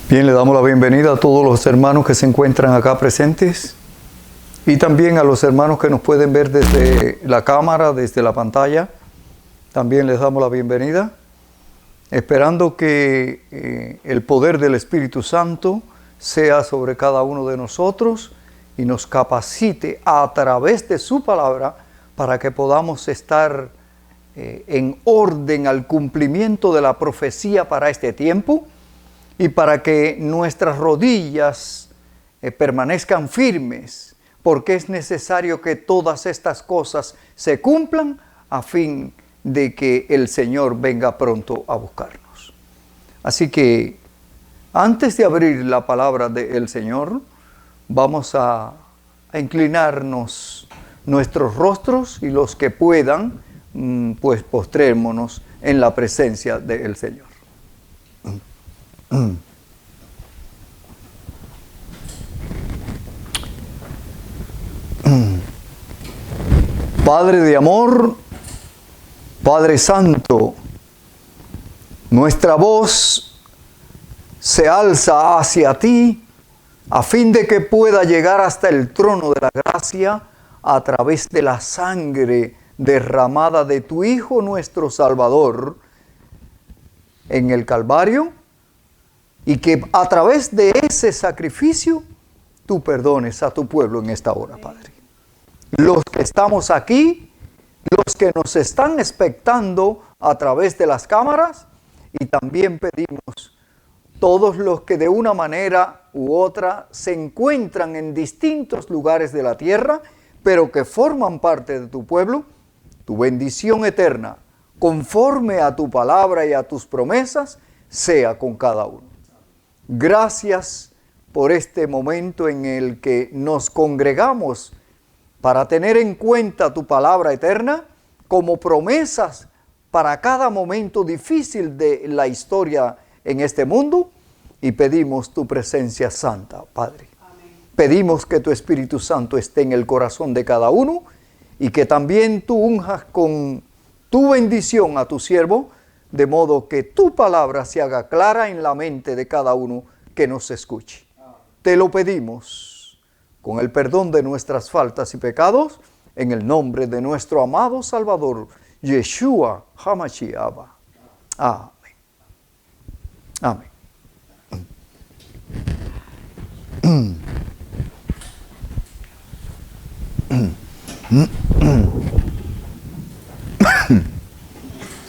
Bien, le damos la bienvenida a todos los hermanos que se encuentran acá presentes y también a los hermanos que nos pueden ver desde la cámara, desde la pantalla. También les damos la bienvenida, esperando que el poder del Espíritu Santo sea sobre cada uno de nosotros y nos capacite a través de su palabra para que podamos estar en orden al cumplimiento de la profecía para este tiempo y para que nuestras rodillas permanezcan firmes, porque es necesario que todas estas cosas se cumplan a fin de que el Señor venga pronto a buscarnos. Así que antes de abrir la palabra del Señor, vamos a inclinarnos nuestros rostros y los que puedan, pues postrémonos en la presencia del Señor. Padre de amor, Padre Santo, nuestra voz se alza hacia ti a fin de que pueda llegar hasta el trono de la gracia a través de la sangre derramada de tu Hijo nuestro Salvador en el Calvario, y que a través de ese sacrificio tú perdones a tu pueblo en esta hora, Padre. Los que estamos aquí, los que nos están expectando a través de las cámaras, y también pedimos todos los que de una manera u otra se encuentran en distintos lugares de la tierra, pero que forman parte de tu pueblo, tu bendición eterna, conforme a tu palabra y a tus promesas, sea con cada uno. Gracias por este momento en el que nos congregamos para tener en cuenta tu palabra eterna como promesas para cada momento difícil de la historia en este mundo, y pedimos tu presencia santa, Padre. Amén. Pedimos que tu Espíritu Santo esté en el corazón de cada uno y que también tú unjas con tu bendición a tu siervo, de modo que tu palabra se haga clara en la mente de cada uno que nos escuche. Te lo pedimos con el perdón de nuestras faltas y pecados, en el nombre de nuestro amado Salvador, Yeshua HaMashiach. Amén. Amén.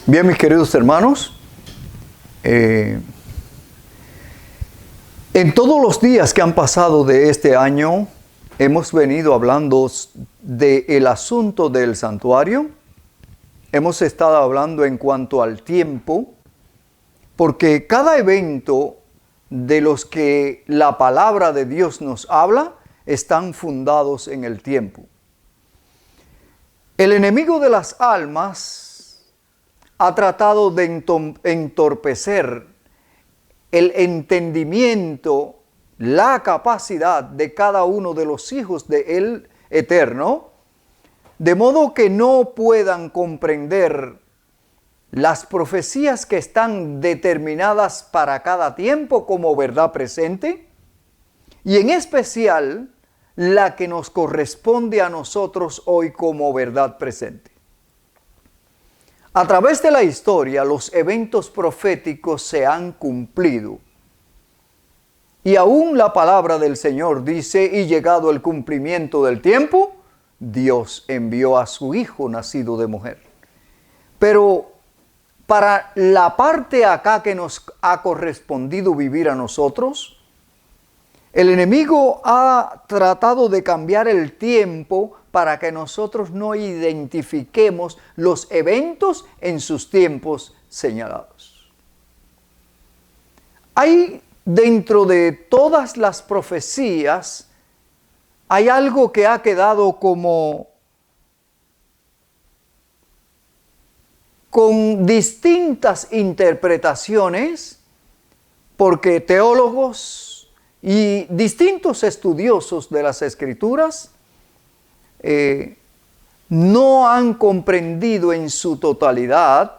Bien, mis queridos hermanos, en todos los días que han pasado de este año, hemos venido hablando del asunto del santuario. Hemos estado hablando en cuanto al tiempo, porque cada evento de los que la palabra de Dios nos habla están fundados en el tiempo. El enemigo de las almas ha tratado de entorpecer el entendimiento, la capacidad de cada uno de los hijos del Eterno, de modo que no puedan comprender las profecías que están determinadas para cada tiempo como verdad presente, y en especial la que nos corresponde a nosotros hoy como verdad presente. A través de la historia, los eventos proféticos se han cumplido. Y aún la palabra del Señor dice, y llegado el cumplimiento del tiempo, Dios envió a su Hijo nacido de mujer. Pero para la parte acá que nos ha correspondido vivir a nosotros, el enemigo ha tratado de cambiar el tiempo para que nosotros no identifiquemos los eventos en sus tiempos señalados. Hay dentro de todas las profecías, hay algo que ha quedado como con distintas interpretaciones, porque teólogos y distintos estudiosos de las Escrituras no han comprendido en su totalidad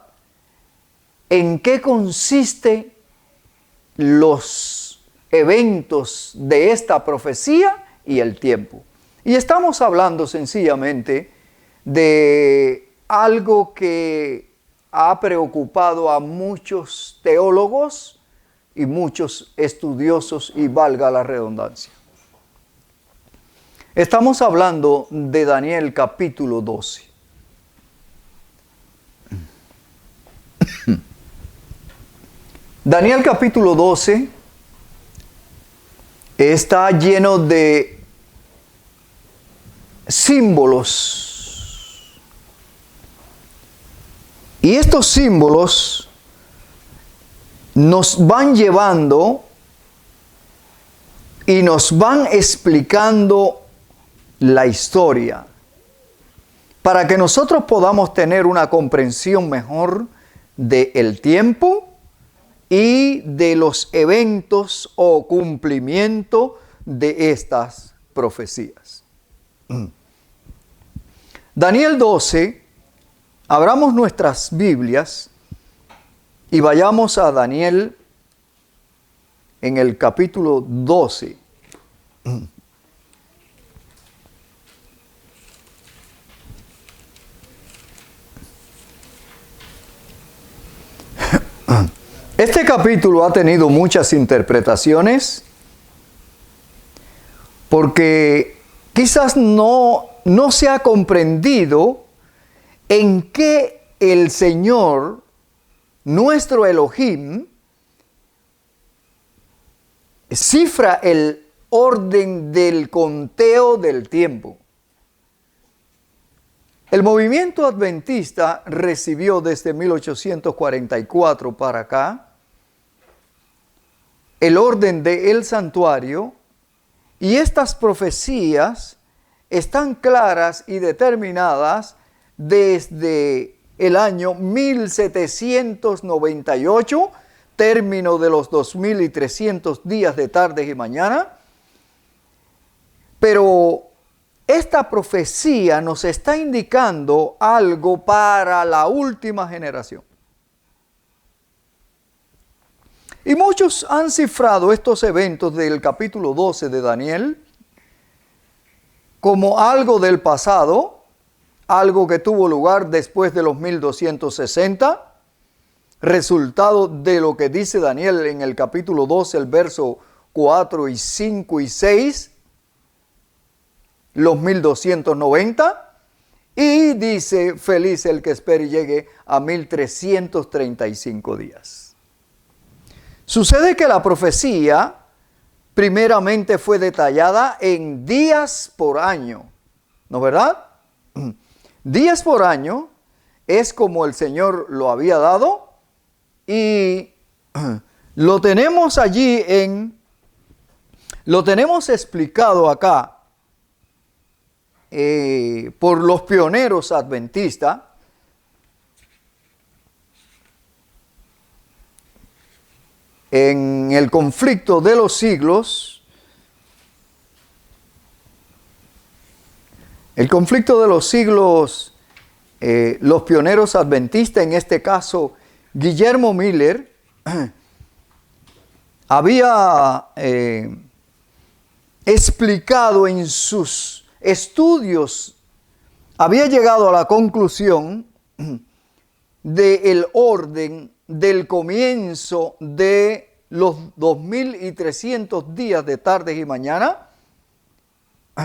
en qué consiste los eventos de esta profecía y el tiempo. Y estamos hablando sencillamente de algo que ha preocupado a muchos teólogos y muchos estudiosos, y valga la redundancia. Estamos hablando de Daniel capítulo 12. Daniel capítulo 12 está lleno de símbolos. Y estos símbolos nos van llevando y nos van explicando la historia para que nosotros podamos tener una comprensión mejor del tiempo y de los eventos o cumplimiento de estas profecías. Daniel 12, abramos nuestras Biblias y vayamos a Daniel en el capítulo 12. Este capítulo ha tenido muchas interpretaciones porque quizás no se ha comprendido en qué el Señor, nuestro Elohim, cifra el orden del conteo del tiempo. El movimiento adventista recibió desde 1844 para acá el orden del santuario, y estas profecías están claras y determinadas desde el año 1798, término de los 2300 días de tarde y mañana. Pero esta profecía nos está indicando algo para la última generación. Y muchos han cifrado estos eventos del capítulo 12 de Daniel como algo del pasado, algo que tuvo lugar después de los 1260, resultado de lo que dice Daniel en el capítulo 12, el verso 4 y 5 y 6, los 1290, y dice, feliz el que espere y llegue a 1335 días. Sucede que la profecía primeramente fue detallada en días por año, ¿no es verdad? Días por año es como el Señor lo había dado, y lo tenemos allí lo tenemos explicado acá por los pioneros adventistas. En el conflicto de los siglos, los pioneros adventistas, en este caso Guillermo Miller, había explicado en sus estudios, había llegado a la conclusión del orden del comienzo de los 2300 días de tarde y mañana.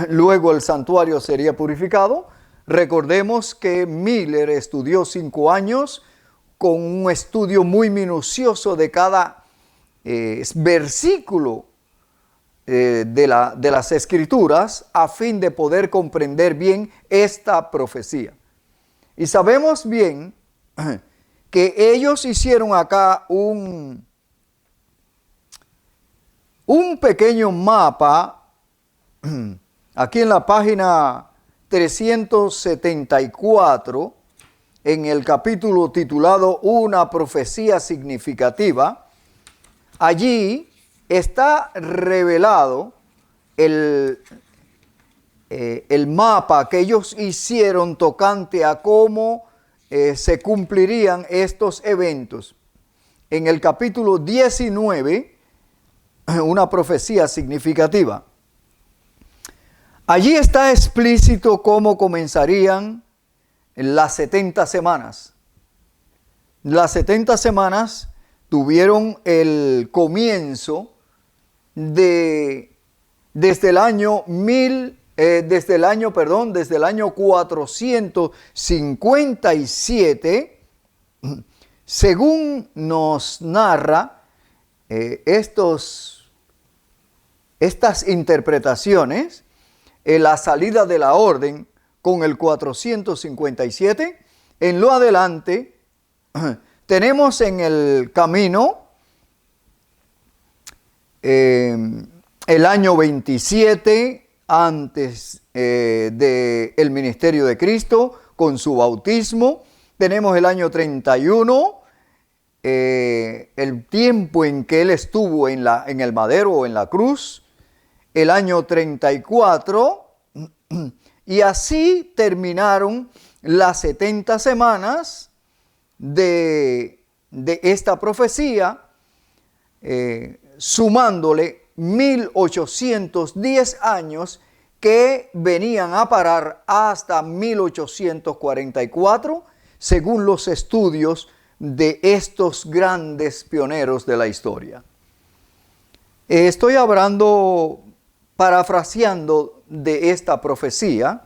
Luego el santuario sería purificado. Recordemos que Miller estudió 5 años con un estudio muy minucioso de cada versículo de las Escrituras, a fin de poder comprender bien esta profecía. Y sabemos bien que ellos hicieron acá un pequeño mapa, aquí en la página 374, en el capítulo titulado Una profecía significativa. Allí está revelado el mapa que ellos hicieron tocante a cómo se cumplirían estos eventos. En el capítulo 19 una profecía significativa. Allí está explícito cómo comenzarían las 70 semanas. Las 70 semanas tuvieron el comienzo desde el año 457, según nos narra estas interpretaciones, la salida de la orden con el 457. En lo adelante tenemos en el camino el año 27 antes del ministerio de Cristo con su bautismo. Tenemos el año 31, el tiempo en que él estuvo en el madero o en la cruz. El año 34, y así terminaron las 70 semanas de esta profecía, sumándole 1810 años que venían a parar hasta 1844, según los estudios de estos grandes pioneros de la historia. Estoy hablando, parafraseando de esta profecía,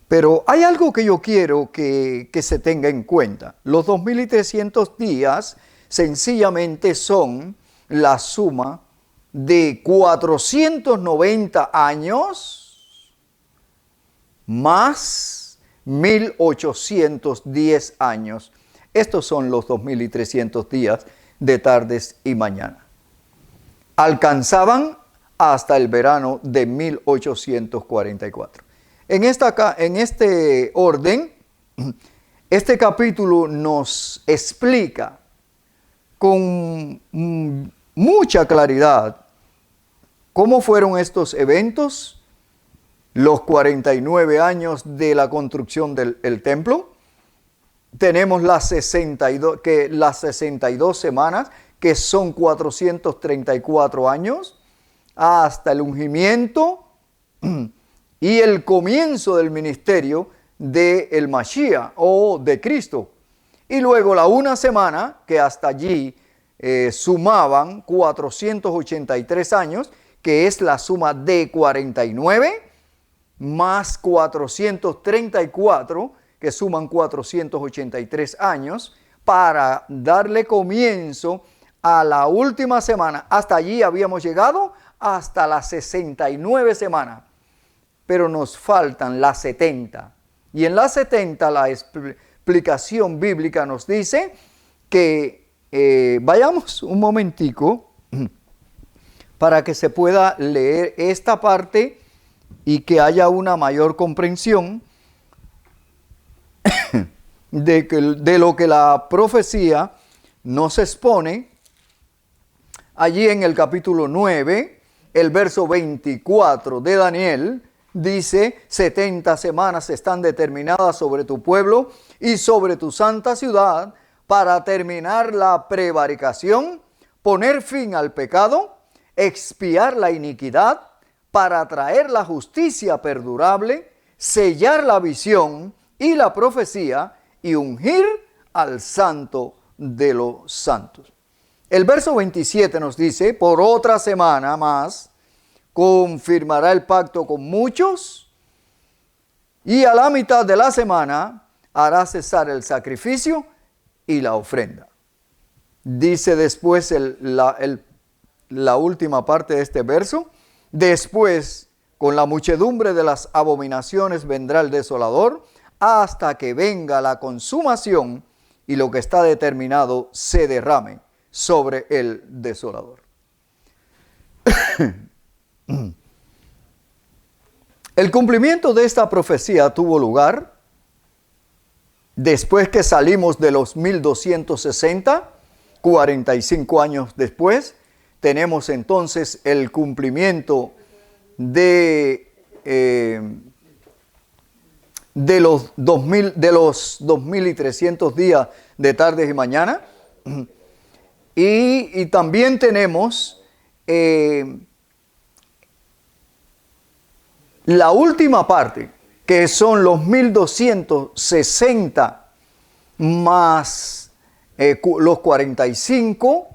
pero hay algo que yo quiero que se tenga en cuenta. Los 2300 días sencillamente son la suma de 490 años más 1810 años. Estos son los 2300 días de tardes y mañana. Alcanzaban hasta el verano de 1844. En este orden, este capítulo nos explica con mucha claridad cómo fueron estos eventos, los 49 años de la construcción del templo. Tenemos las 62 semanas, que son 434 años, hasta el ungimiento y el comienzo del ministerio del Mashiach o de Cristo. Y luego la una semana, que hasta allí sumaban 483 años, que es la suma de 49, más 434, que suman 483 años, para darle comienzo a la última semana. Hasta allí habíamos llegado hasta las 69 semanas, pero nos faltan las 70. Y en las 70 la explicación bíblica nos dice que vayamos un momentico para que se pueda leer esta parte y que haya una mayor comprensión de lo que la profecía nos expone. Allí en el capítulo 9, el verso 24 de Daniel, dice: 70 semanas están determinadas sobre tu pueblo y sobre tu santa ciudad para terminar la prevaricación, poner fin al pecado, expiar la iniquidad, para traer la justicia perdurable, sellar la visión y la profecía y ungir al santo de los santos. El verso 27 nos dice: por otra semana más confirmará el pacto con muchos, y a la mitad de la semana hará cesar el sacrificio y la ofrenda. Dice después la última parte de este verso: después, con la muchedumbre de las abominaciones vendrá el desolador, hasta que venga la consumación y lo que está determinado se derrame sobre el desolador. El cumplimiento de esta profecía tuvo lugar después que salimos de los 1260, 45 años después. Tenemos entonces el cumplimiento de los 2300 días de tardes y mañana. Y también tenemos la última parte, que son los 1260 más los 45,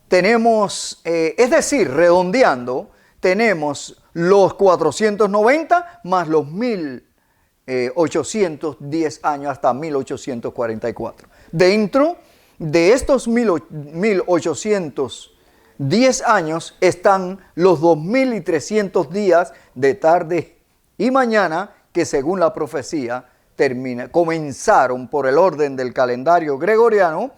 tenemos, es decir, redondeando, tenemos los 490 más los 1810 años hasta 1844. Dentro de estos 1810 años están los 2300 días de tarde y mañana que según la profecía comenzaron por el orden del calendario gregoriano,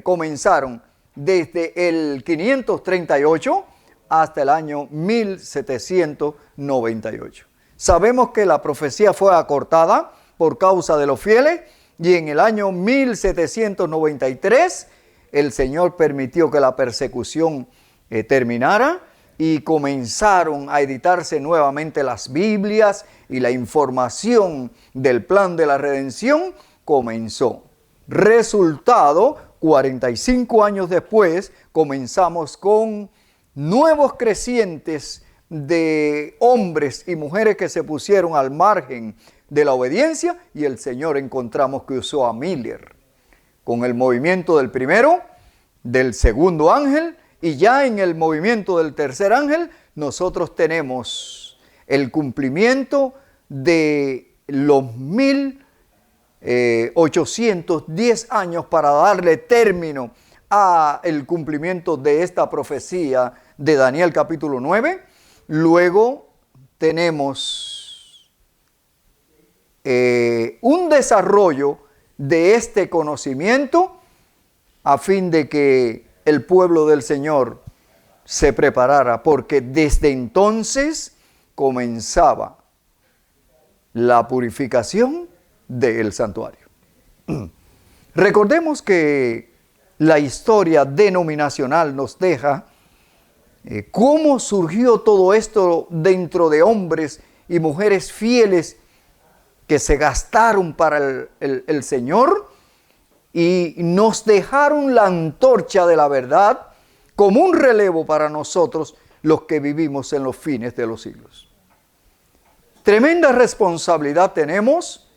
comenzaron desde el 538 hasta el año 1798. Sabemos que la profecía fue acortada por causa de los fieles y en el año 1793 el Señor permitió que la persecución terminara y comenzaron a editarse nuevamente las Biblias y la información del plan de la redención comenzó. Resultado, 45 años después, comenzamos con nuevos crecientes de hombres y mujeres que se pusieron al margen de la obediencia y el Señor encontramos que usó a Miller con el movimiento del primero, del segundo ángel y ya en el movimiento del tercer ángel nosotros tenemos el cumplimiento de los 1810 años para darle término a el cumplimiento de esta profecía de Daniel capítulo 9. Luego tenemos un desarrollo de este conocimiento a fin de que el pueblo del Señor se preparara, porque desde entonces comenzaba la purificación del santuario. Recordemos que la historia denominacional nos deja cómo surgió todo esto dentro de hombres y mujeres fieles que se gastaron para el Señor y nos dejaron la antorcha de la verdad como un relevo para nosotros los que vivimos en los fines de los siglos. Tremenda responsabilidad tenemos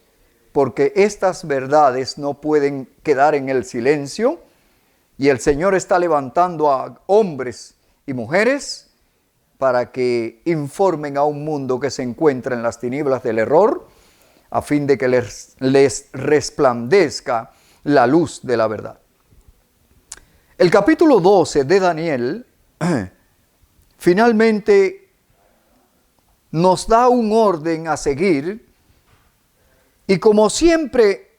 porque estas verdades no pueden quedar en el silencio y el Señor está levantando a hombres y mujeres para que informen a un mundo que se encuentra en las tinieblas del error a fin de que les resplandezca la luz de la verdad. El capítulo 12 de Daniel finalmente nos da un orden a seguir y como siempre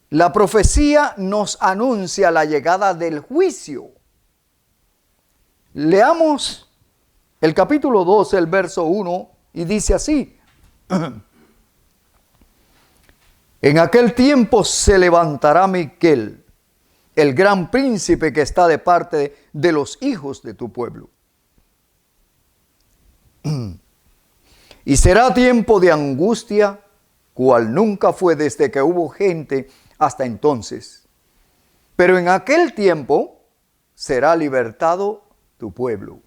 la profecía nos anuncia la llegada del juicio. Leamos el capítulo 12, el verso 1 y dice así: En aquel tiempo se levantará Miquel, el gran príncipe que está de parte de los hijos de tu pueblo. Y será tiempo de angustia, cual nunca fue desde que hubo gente hasta entonces. Pero en aquel tiempo será libertado tu pueblo,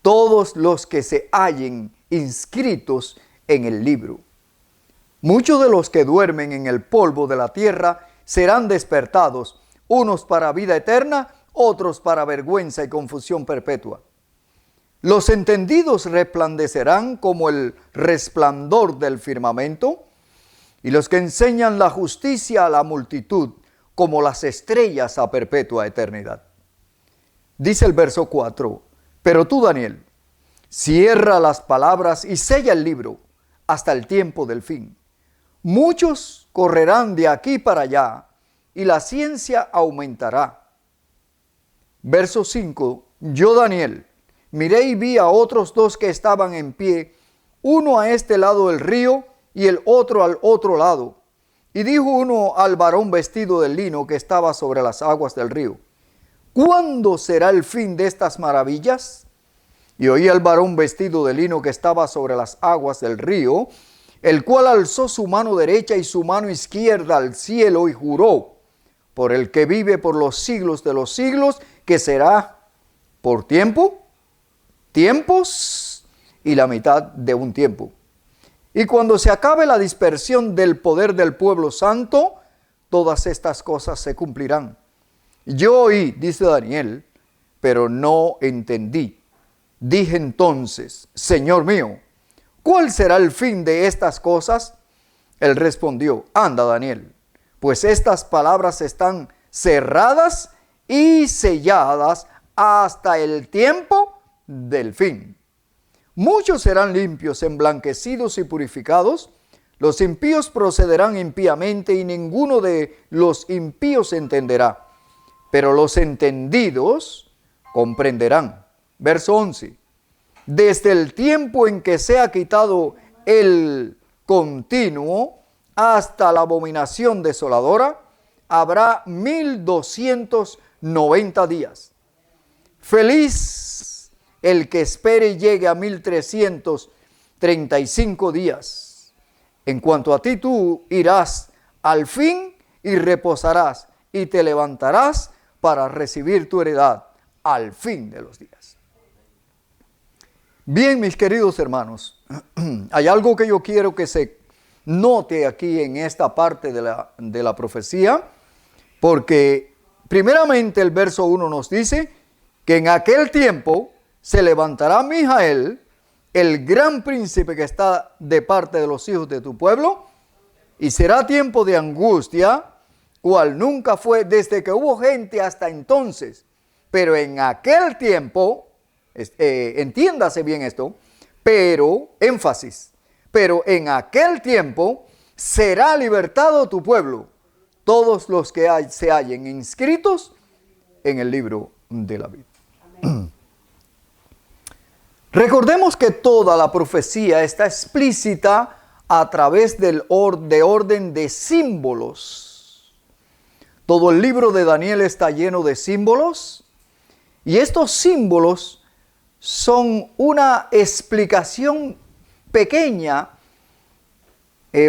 todos los que se hallen inscritos en el libro. Muchos de los que duermen en el polvo de la tierra serán despertados, unos para vida eterna, otros para vergüenza y confusión perpetua. Los entendidos resplandecerán como el resplandor del firmamento, y los que enseñan la justicia a la multitud como las estrellas a perpetua eternidad. Dice el verso 4, pero tú, Daniel, cierra las palabras y sella el libro hasta el tiempo del fin. Muchos correrán de aquí para allá y la ciencia aumentará. Verso 5, yo, Daniel, miré y vi a otros dos que estaban en pie, uno a este lado del río y el otro al otro lado. Y dijo uno al varón vestido de lino que estaba sobre las aguas del río: ¿Cuándo será el fin de estas maravillas? Y oí al varón vestido de lino que estaba sobre las aguas del río, el cual alzó su mano derecha y su mano izquierda al cielo y juró por el que vive por los siglos de los siglos, que será por tiempo, tiempos y la mitad de un tiempo. Y cuando se acabe la dispersión del poder del pueblo santo, todas estas cosas se cumplirán. Yo oí, dice Daniel, pero no entendí. Dije entonces, Señor mío, ¿cuál será el fin de estas cosas? Él respondió, anda Daniel, pues estas palabras están cerradas y selladas hasta el tiempo del fin. Muchos serán limpios, emblanquecidos y purificados. Los impíos procederán impíamente y ninguno de los impíos entenderá. Pero los entendidos comprenderán. Verso 11. Desde el tiempo en que sea quitado el continuo hasta la abominación desoladora, habrá 1290 días. Feliz el que espere y llegue a 1335 días. En cuanto a ti, tú irás al fin y reposarás y te levantarás para recibir tu heredad al fin de los días. Bien, mis queridos hermanos, hay algo que yo quiero que se note aquí en esta parte de la profecía, porque primeramente el verso 1 nos dice que en aquel tiempo se levantará Mijael, el gran príncipe que está de parte de los hijos de tu pueblo, y será tiempo de angustia, cual nunca fue desde que hubo gente hasta entonces. Pero en aquel tiempo, entiéndase bien esto, pero, énfasis, pero en aquel tiempo será libertado tu pueblo, todos los que se hallen inscritos en el libro de la vida. Recordemos que toda la profecía está explícita a través de orden de símbolos. Todo el libro de Daniel está lleno de símbolos, y estos símbolos son una explicación pequeña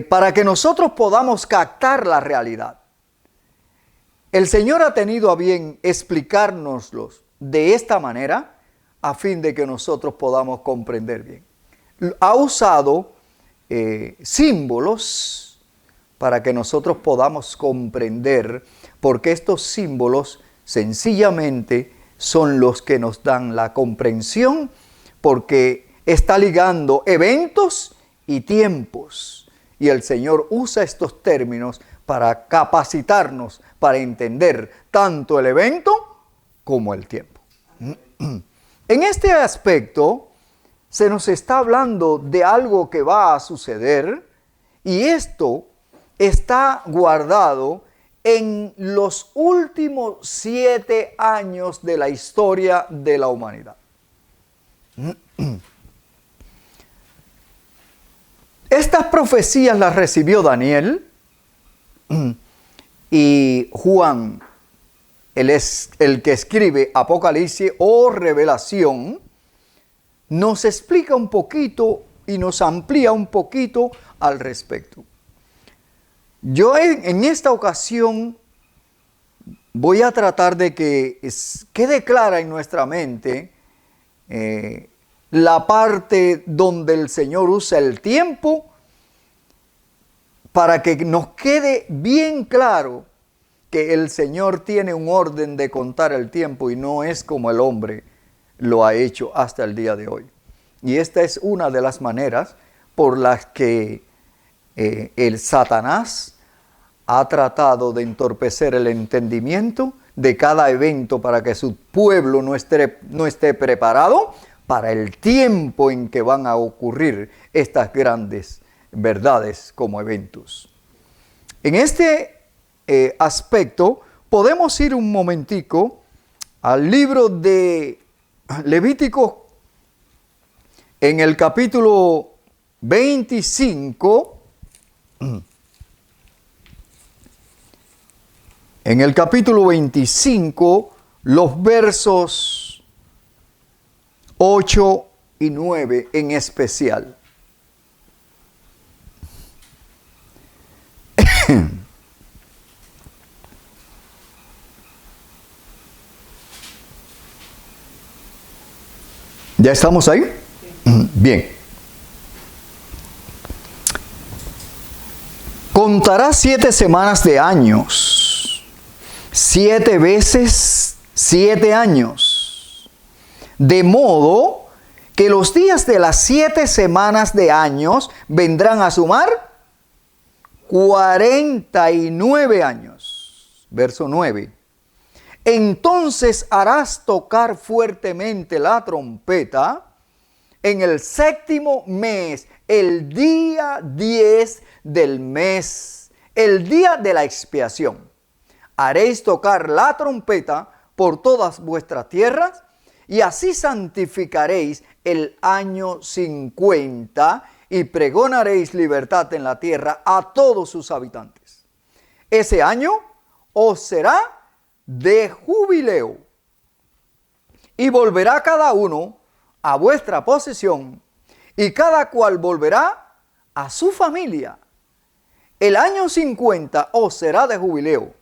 para que nosotros podamos captar la realidad. El Señor ha tenido a bien explicárnoslos de esta manera a fin de que nosotros podamos comprender bien. Ha usado símbolos para que nosotros podamos comprender, porque estos símbolos sencillamente son los que nos dan la comprensión, porque está ligando eventos y tiempos. Y el Señor usa estos términos para capacitarnos, para entender tanto el evento como el tiempo. En este aspecto, se nos está hablando de algo que va a suceder, y esto está guardado en los últimos 7 años de la historia de la humanidad. Estas profecías las recibió Daniel, y Juan, él es el que escribe Apocalipsis o Revelación, nos explica un poquito y nos amplía un poquito al respecto. Yo en esta ocasión voy a tratar de que quede clara en nuestra mente la parte donde el Señor usa el tiempo, para que nos quede bien claro que el Señor tiene un orden de contar el tiempo y no es como el hombre lo ha hecho hasta el día de hoy. Y esta es una de las maneras por las que el Satanás ha tratado de entorpecer el entendimiento de cada evento para que su pueblo no esté preparado para el tiempo en que van a ocurrir estas grandes verdades como eventos. En este aspecto podemos ir un momentico al libro de Levítico en el capítulo 25. En el capítulo 25, los versos 8 y 9 en especial. ¿Ya estamos ahí? Bien. Contarás 7 semanas de años, 7 veces 7 años, de modo que los días de las 7 semanas de años vendrán a sumar 49 años. Verso 9. Entonces harás tocar fuertemente la trompeta en el 7º mes, el día 10 del mes, el día de la expiación. Haréis tocar la trompeta por todas vuestras tierras, y así santificaréis el año 50 y pregonaréis libertad en la tierra a todos sus habitantes. Ese año os será de jubileo, y volverá cada uno a vuestra posesión, y cada cual volverá a su familia. El año 50 os será de jubileo.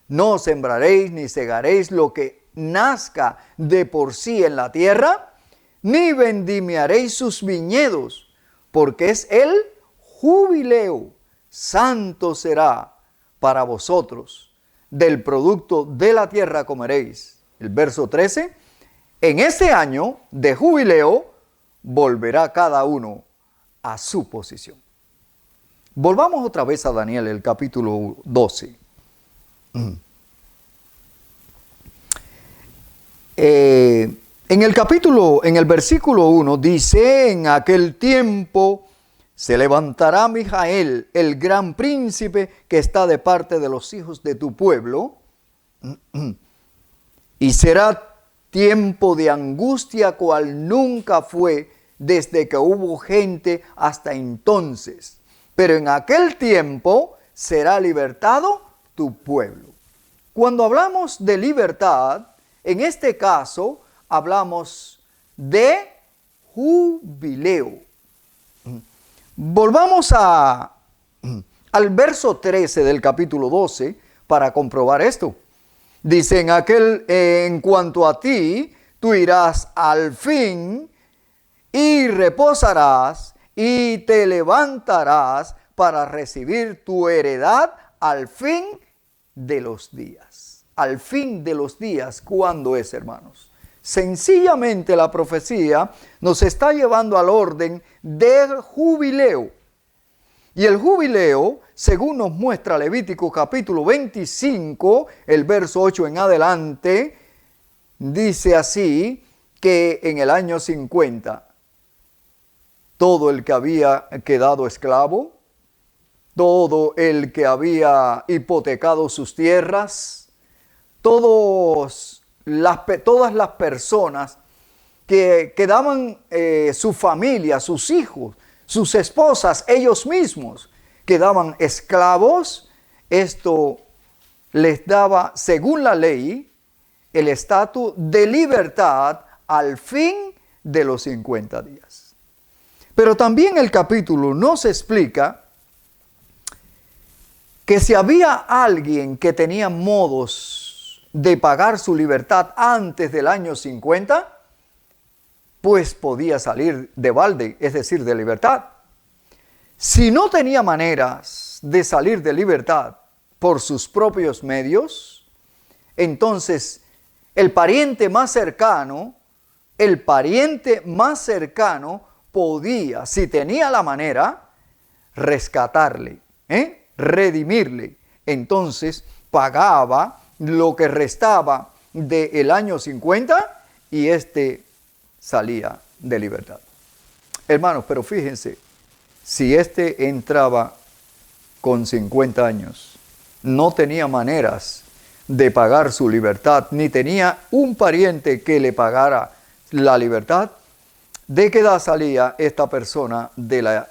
No sembraréis ni segaréis lo que nazca de por sí en la tierra, ni vendimiaréis sus viñedos, porque es el jubileo. Santo será para vosotros. Del producto de la tierra comeréis. El verso 13. En ese año de jubileo volverá cada uno a su posición. Volvamos otra vez a Daniel, el capítulo 12. En el versículo 1 dice: en aquel tiempo se levantará Mijael, el gran príncipe que está de parte de los hijos de tu pueblo, y será tiempo de angustia cual nunca fue desde que hubo gente hasta entonces. Pero en aquel tiempo será libertado tu pueblo. Cuando hablamos de libertad, en este caso hablamos de jubileo. Volvamos al verso 13 del capítulo 12 para comprobar esto. Dice: en cuanto a ti, tú irás al fin y reposarás y te levantarás para recibir tu heredad al fin de los días. Al fin de los días, ¿cuándo es, hermanos? Sencillamente la profecía nos está llevando al orden del jubileo. Y el jubileo, según nos muestra Levítico capítulo 25, el verso 8 en adelante, dice así, que en el año 50, todo el que había quedado esclavo, todo el que había hipotecado sus tierras, todas las personas que daban su familia, sus hijos, sus esposas, ellos mismos, quedaban esclavos, esto les daba, según la ley, el estatus de libertad al fin de los 50 días. Pero también el capítulo nos explica que si había alguien que tenía modos de pagar su libertad antes del año 50, pues podía salir de balde, es decir, de libertad. Si no tenía maneras de salir de libertad por sus propios medios, entonces el pariente más cercano podía, si tenía la manera, rescatarle, redimirle. Entonces pagaba lo que restaba del año 50 y salía de libertad. Hermanos, pero fíjense, si entraba con 50 años, no tenía maneras de pagar su libertad, ni tenía un pariente que le pagara la libertad, ¿de qué edad salía esta persona de la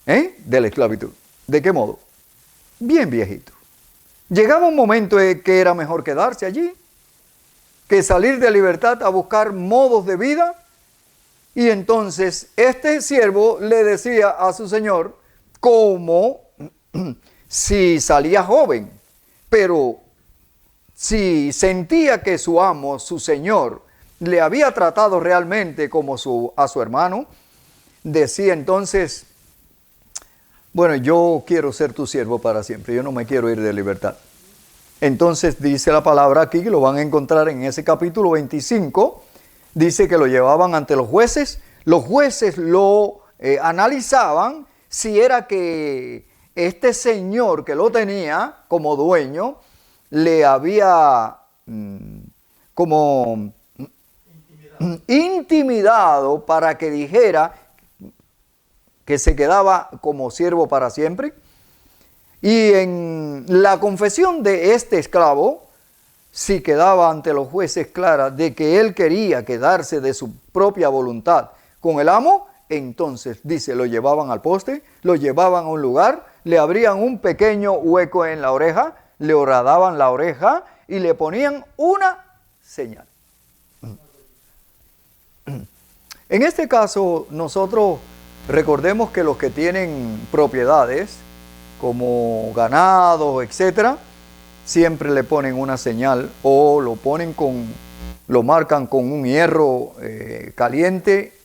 esclavitud? ¿De qué modo? Bien viejito. Llegaba un momento en que era mejor quedarse allí, que salir de libertad a buscar modos de vida. Y entonces este siervo le decía a su señor, como si salía joven, pero si sentía que su amo, su señor, le había tratado realmente como a su hermano, decía entonces, bueno, yo quiero ser tu siervo para siempre, yo no me quiero ir de libertad. Entonces dice la palabra aquí, que lo van a encontrar en ese capítulo 25, dice que lo llevaban ante los jueces lo analizaban si era que este señor que lo tenía como dueño le había como intimidado para que dijera que se quedaba como siervo para siempre. Y en la confesión de este esclavo, si quedaba ante los jueces clara de que él quería quedarse de su propia voluntad con el amo, entonces dice, lo llevaban al poste, lo llevaban a un lugar, le abrían un pequeño hueco en la oreja, le horadaban la oreja y le ponían una señal. En este caso, nosotros recordemos que los que tienen propiedades, como ganado, etcétera, siempre le ponen una señal o lo marcan con un hierro caliente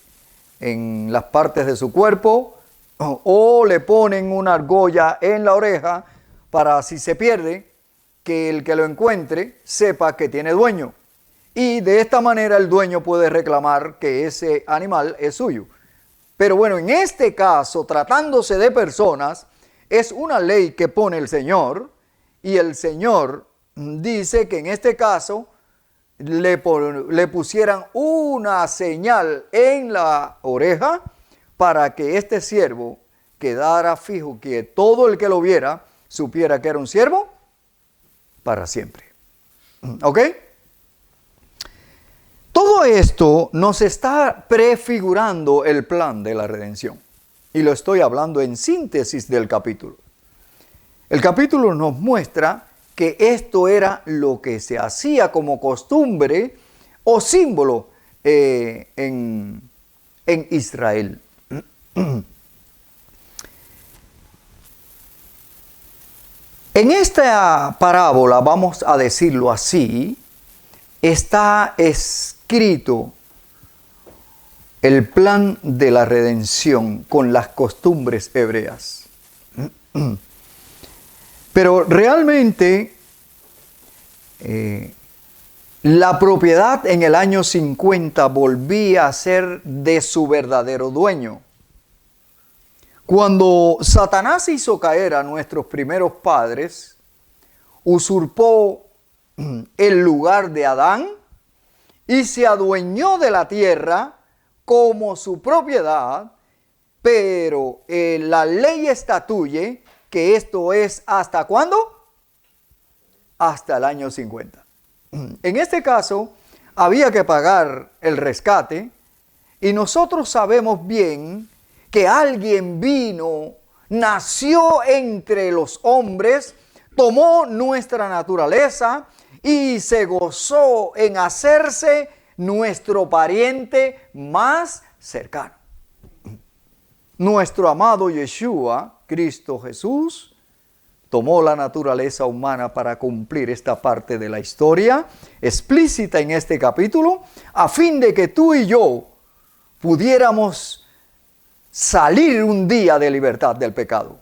en las partes de su cuerpo, o le ponen una argolla en la oreja para, si se pierde, que el que lo encuentre sepa que tiene dueño. Y de esta manera el dueño puede reclamar que ese animal es suyo. Pero bueno, en este caso, tratándose de personas, es una ley que pone el Señor, y el Señor dice que en este caso le pusieran una señal en la oreja para que este siervo quedara fijo, que todo el que lo viera supiera que era un siervo para siempre. ¿Ok? Todo esto nos está prefigurando el plan de la redención. Y lo estoy hablando en síntesis del capítulo. El capítulo nos muestra que esto era lo que se hacía como costumbre o símbolo en Israel. En esta parábola, vamos a decirlo así, está escrito el plan de la redención con las costumbres hebreas. Pero realmente la propiedad en el año 50 volvía a ser de su verdadero dueño. Cuando Satanás hizo caer a nuestros primeros padres, usurpó el lugar de Adán y se adueñó de la tierra como su propiedad, pero la ley estatuye que esto es ¿hasta cuándo? Hasta el año 50. En este caso, había que pagar el rescate, y nosotros sabemos bien que alguien vino, nació entre los hombres, tomó nuestra naturaleza y se gozó en hacerse nuestro pariente más cercano. Nuestro amado Yeshua, Cristo Jesús, tomó la naturaleza humana para cumplir esta parte de la historia explícita en este capítulo, a fin de que tú y yo pudiéramos salir un día de libertad del pecado.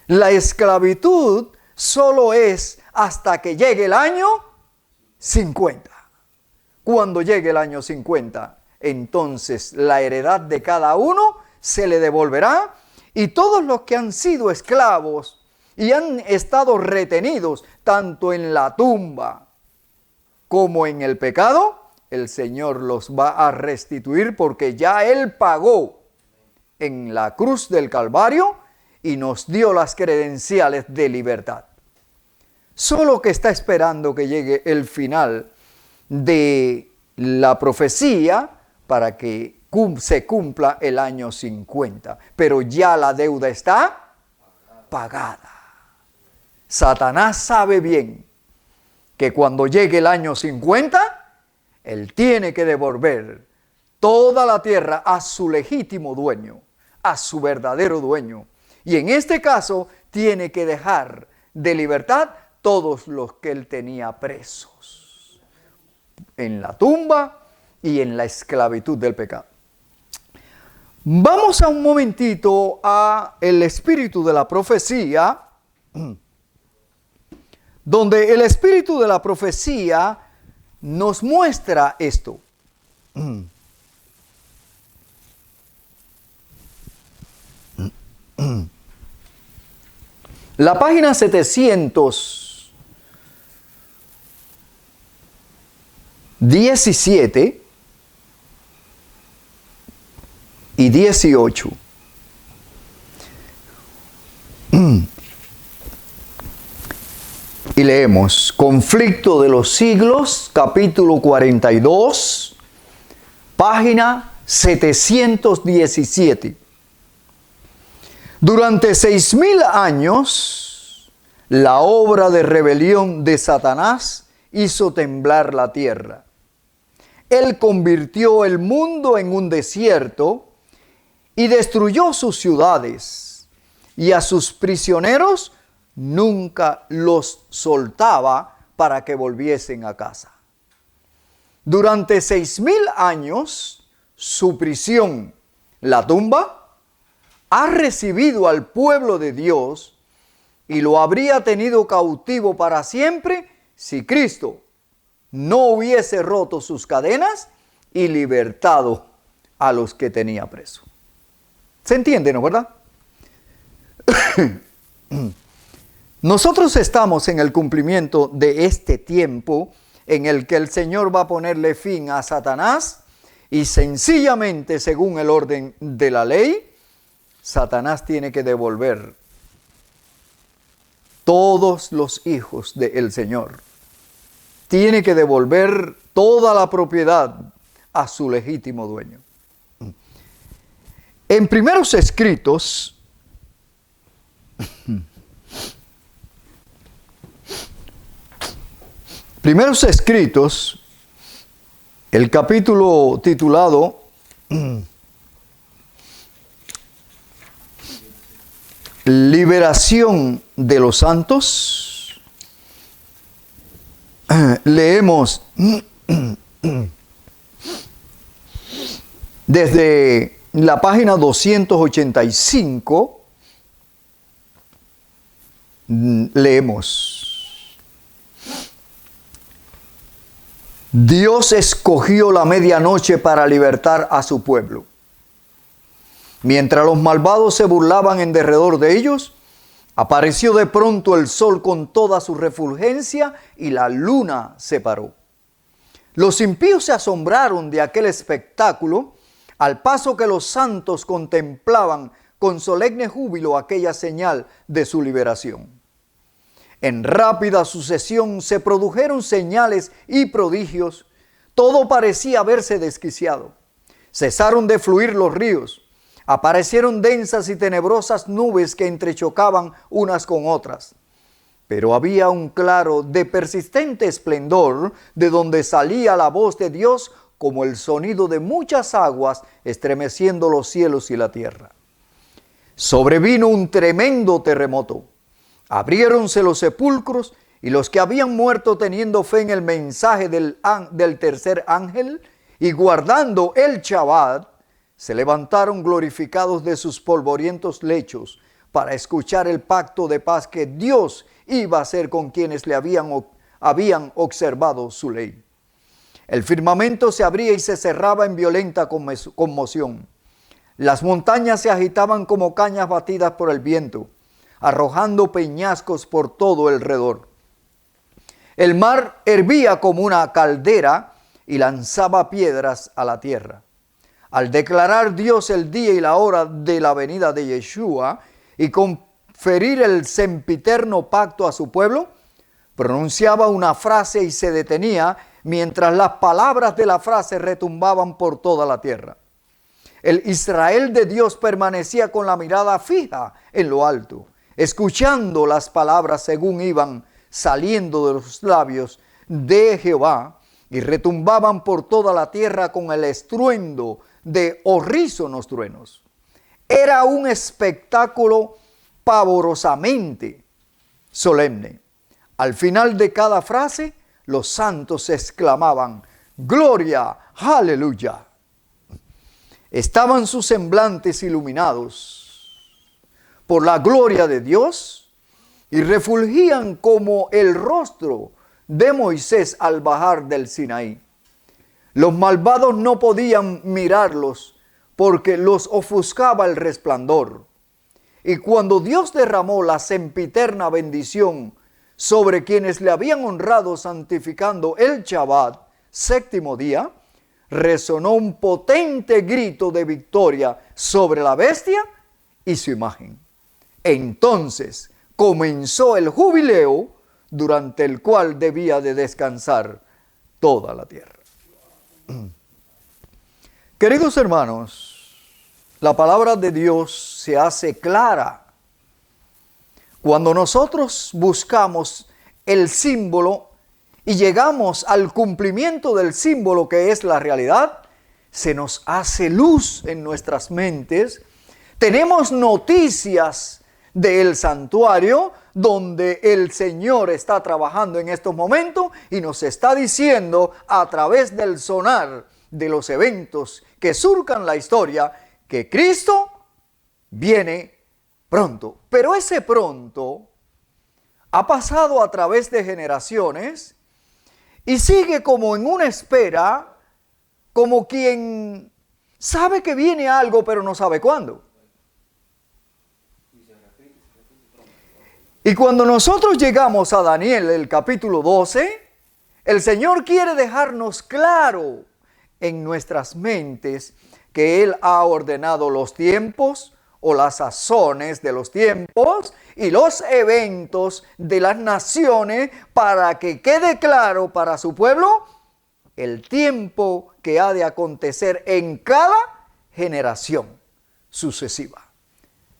La esclavitud solo es hasta que llegue el año 50. Cuando llegue el año 50, entonces la heredad de cada uno se le devolverá, y todos los que han sido esclavos y han estado retenidos tanto en la tumba como en el pecado, el Señor los va a restituir, porque ya Él pagó en la cruz del Calvario y nos dio las credenciales de libertad. Solo que está esperando que llegue el final de la profecía para que se cumpla el año 50. Pero ya la deuda está pagada. Satanás sabe bien que cuando llegue el año 50, él tiene que devolver toda la tierra a su legítimo dueño, a su verdadero dueño. Y en este caso, tiene que dejar de libertad todos los que él tenía presos. en la tumba y en la esclavitud del pecado. Vamos a un momentito a el espíritu de la profecía, donde el espíritu de la profecía nos muestra esto. La página 717 y 18. Y leemos, Conflicto de los siglos, capítulo 42, página 717. Durante 6,000 años, la obra de rebelión de Satanás hizo temblar la tierra. Él convirtió el mundo en un desierto y destruyó sus ciudades, y a sus prisioneros nunca los soltaba para que volviesen a casa. Durante 6,000 años, su prisión, la tumba, ha recibido al pueblo de Dios y lo habría tenido cautivo para siempre si Cristo no hubiese roto sus cadenas y libertado a los que tenía preso. ¿Se entiende, no, verdad? Nosotros estamos en el cumplimiento de este tiempo en el que el Señor va a ponerle fin a Satanás y sencillamente, según el orden de la ley, Satanás tiene que devolver todos los hijos del Señor. Tiene que devolver toda la propiedad a su legítimo dueño. En primeros escritos, el capítulo titulado Liberación de los santos, leemos desde la página 285, leemos: Dios escogió la medianoche para libertar a su pueblo. Mientras los malvados se burlaban en derredor de ellos, apareció de pronto el sol con toda su refulgencia y la luna se paró. Los impíos se asombraron de aquel espectáculo, al paso que los santos contemplaban con solemne júbilo aquella señal de su liberación. En rápida sucesión se produjeron señales y prodigios, todo parecía haberse desquiciado. Cesaron de fluir los ríos. Aparecieron densas y tenebrosas nubes que entrechocaban unas con otras. Pero había un claro de persistente esplendor, de donde salía la voz de Dios como el sonido de muchas aguas estremeciendo los cielos y la tierra. Sobrevino un tremendo terremoto. Abriéronse los sepulcros y los que habían muerto teniendo fe en el mensaje del tercer ángel y guardando el Shabbat, se levantaron glorificados de sus polvorientos lechos para escuchar el pacto de paz que Dios iba a hacer con quienes le habían observado su ley. El firmamento se abría y se cerraba en violenta conmoción. Las montañas se agitaban como cañas batidas por el viento, arrojando peñascos por todo alrededor. El mar hervía como una caldera y lanzaba piedras a la tierra. Al declarar Dios el día y la hora de la venida de Yeshua y conferir el sempiterno pacto a su pueblo, pronunciaba una frase y se detenía mientras las palabras de la frase retumbaban por toda la tierra. El Israel de Dios permanecía con la mirada fija en lo alto, escuchando las palabras según iban saliendo de los labios de Jehová y retumbaban por toda la tierra con el estruendo de horrísonos truenos. Era un espectáculo pavorosamente solemne. Al final de cada frase, los santos exclamaban: gloria, aleluya. Estaban sus semblantes iluminados por la gloria de Dios y refulgían como el rostro de Moisés al bajar del Sinaí. Los malvados no podían mirarlos porque los ofuscaba el resplandor. Y cuando Dios derramó la sempiterna bendición sobre quienes le habían honrado santificando el Shabbat, séptimo día, resonó un potente grito de victoria sobre la bestia y su imagen. Entonces comenzó el jubileo durante el cual debía de descansar toda la tierra. Queridos hermanos, la palabra de Dios se hace clara. Cuando nosotros buscamos el símbolo y llegamos al cumplimiento del símbolo que es la realidad, se nos hace luz en nuestras mentes. Tenemos noticias del santuario donde el Señor está trabajando en estos momentos y nos está diciendo a través del sonar de los eventos que surcan la historia que Cristo viene pronto. Pero ese pronto ha pasado a través de generaciones y sigue como en una espera, como quien sabe que viene algo pero no sabe cuándo. Y cuando nosotros llegamos a Daniel, el capítulo 12, el Señor quiere dejarnos claro en nuestras mentes que Él ha ordenado los tiempos o las sazones de los tiempos y los eventos de las naciones para que quede claro para su pueblo el tiempo que ha de acontecer en cada generación sucesiva.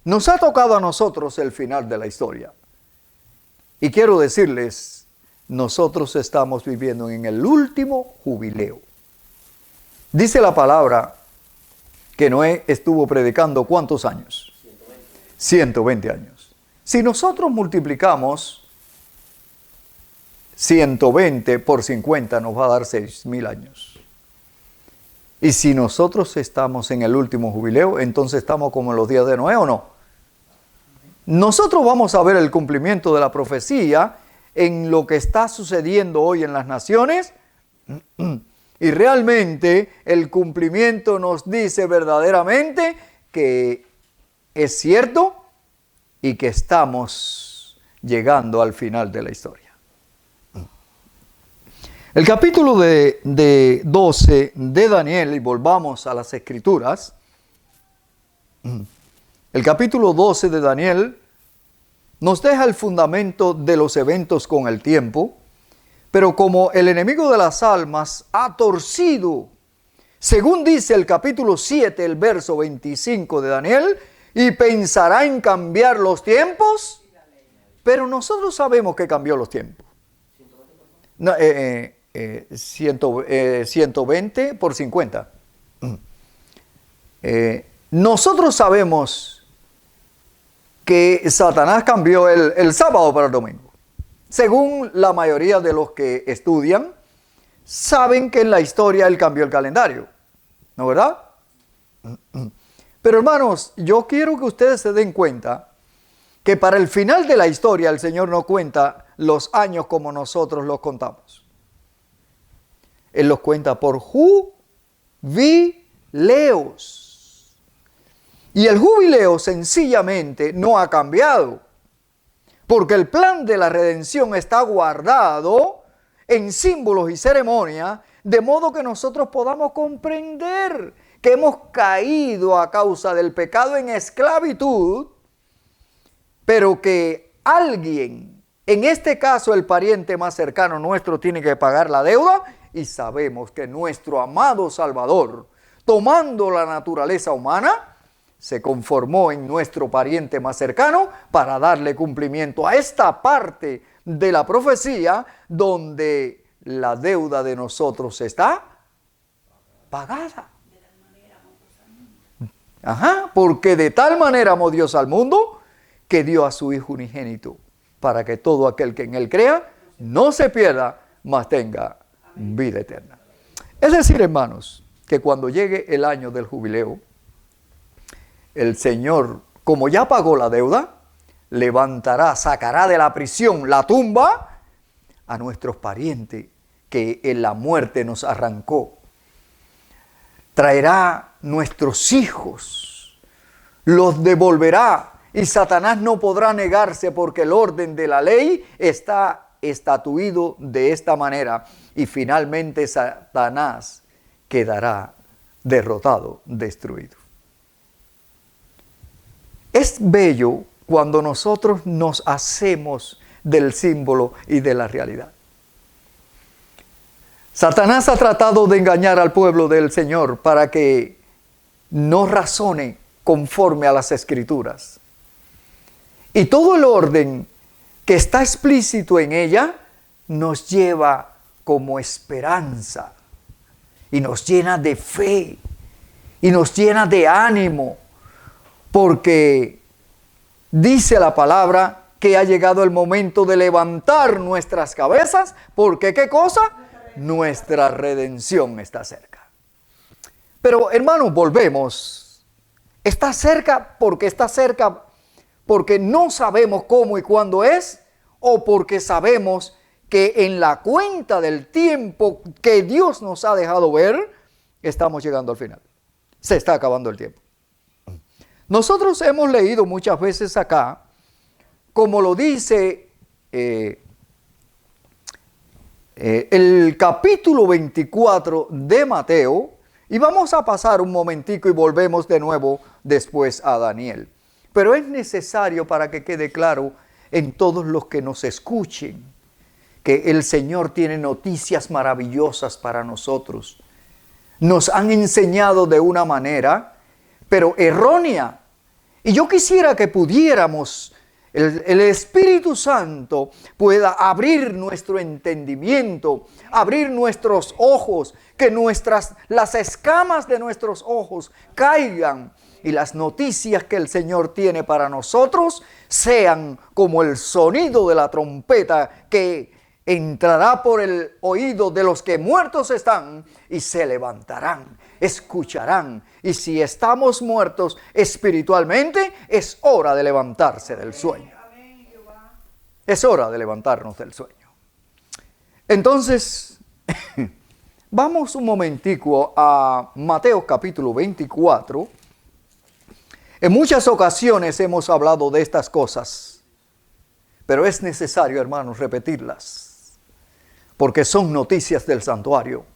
Nos ha tocado a nosotros el final de la historia. Y quiero decirles, nosotros estamos viviendo en el último jubileo. Dice la palabra que Noé estuvo predicando ¿cuántos años? 120 años. Si nosotros multiplicamos 120 por 50 nos va a dar 6,000 años. Y si nosotros estamos en el último jubileo, entonces estamos como en los días de Noé, ¿o no? Nosotros vamos a ver el cumplimiento de la profecía en lo que está sucediendo hoy en las naciones. Y realmente el cumplimiento nos dice verdaderamente que es cierto y que estamos llegando al final de la historia. El capítulo de 12 de Daniel, y volvamos a las Escrituras, el capítulo 12 de Daniel nos deja el fundamento de los eventos con el tiempo, pero como el enemigo de las almas ha torcido, según dice el capítulo 7, el verso 25 de Daniel, y pensará en cambiar los tiempos, pero nosotros sabemos que cambió los tiempos. No, 120 por 50. Nosotros sabemos que Satanás cambió el sábado para el domingo. Según la mayoría de los que estudian, saben que en la historia él cambió el calendario, ¿no verdad? Pero hermanos, yo quiero que ustedes se den cuenta que para el final de la historia el Señor no cuenta los años como nosotros los contamos. Él los cuenta por jubileos. Y el jubileo sencillamente no ha cambiado, porque el plan de la redención está guardado en símbolos y ceremonias, de modo que nosotros podamos comprender que hemos caído a causa del pecado en esclavitud, pero que alguien, en este caso el pariente más cercano nuestro, tiene que pagar la deuda, y sabemos que nuestro amado Salvador, tomando la naturaleza humana, se conformó en nuestro pariente más cercano para darle cumplimiento a esta parte de la profecía donde la deuda de nosotros está pagada. Porque de tal manera amó Dios al mundo que dio a su Hijo unigénito para que todo aquel que en él crea no se pierda, mas tenga vida eterna. Es decir, hermanos, que cuando llegue el año del jubileo, el Señor, como ya pagó la deuda, levantará, sacará de la prisión, la tumba, a nuestros parientes que en la muerte nos arrancó. Traerá nuestros hijos, los devolverá, y Satanás no podrá negarse porque el orden de la ley está estatuido de esta manera, y finalmente Satanás quedará derrotado, destruido. Es bello cuando nosotros nos hacemos del símbolo y de la realidad. Satanás ha tratado de engañar al pueblo del Señor para que no razone conforme a las Escrituras. Y todo el orden que está explícito en ella nos lleva como esperanza y nos llena de fe y nos llena de ánimo, porque dice la palabra que ha llegado el momento de levantar nuestras cabezas, porque ¿qué cosa? Nuestra redención está cerca. Pero hermanos, volvemos. Está cerca porque no sabemos cómo y cuándo es, o porque sabemos que en la cuenta del tiempo que Dios nos ha dejado ver, estamos llegando al final. Se está acabando el tiempo. Nosotros hemos leído muchas veces acá, como lo dice el capítulo 24 de Mateo, y vamos a pasar un momentico y volvemos de nuevo después a Daniel. Pero es necesario para que quede claro en todos los que nos escuchen que el Señor tiene noticias maravillosas para nosotros. Nos han enseñado de una manera, pero errónea. Y yo quisiera que pudiéramos, el Espíritu Santo pueda abrir nuestro entendimiento, abrir nuestros ojos, que las escamas de nuestros ojos caigan y las noticias que el Señor tiene para nosotros sean como el sonido de la trompeta que entrará por el oído de los que muertos están y se levantarán, escucharán. Y si estamos muertos espiritualmente, es hora de levantarse del sueño. Es hora de levantarnos del sueño. Entonces, vamos un momentico a Mateo capítulo 24. En muchas ocasiones hemos hablado de estas cosas, pero es necesario, hermanos, repetirlas, porque son noticias del santuario.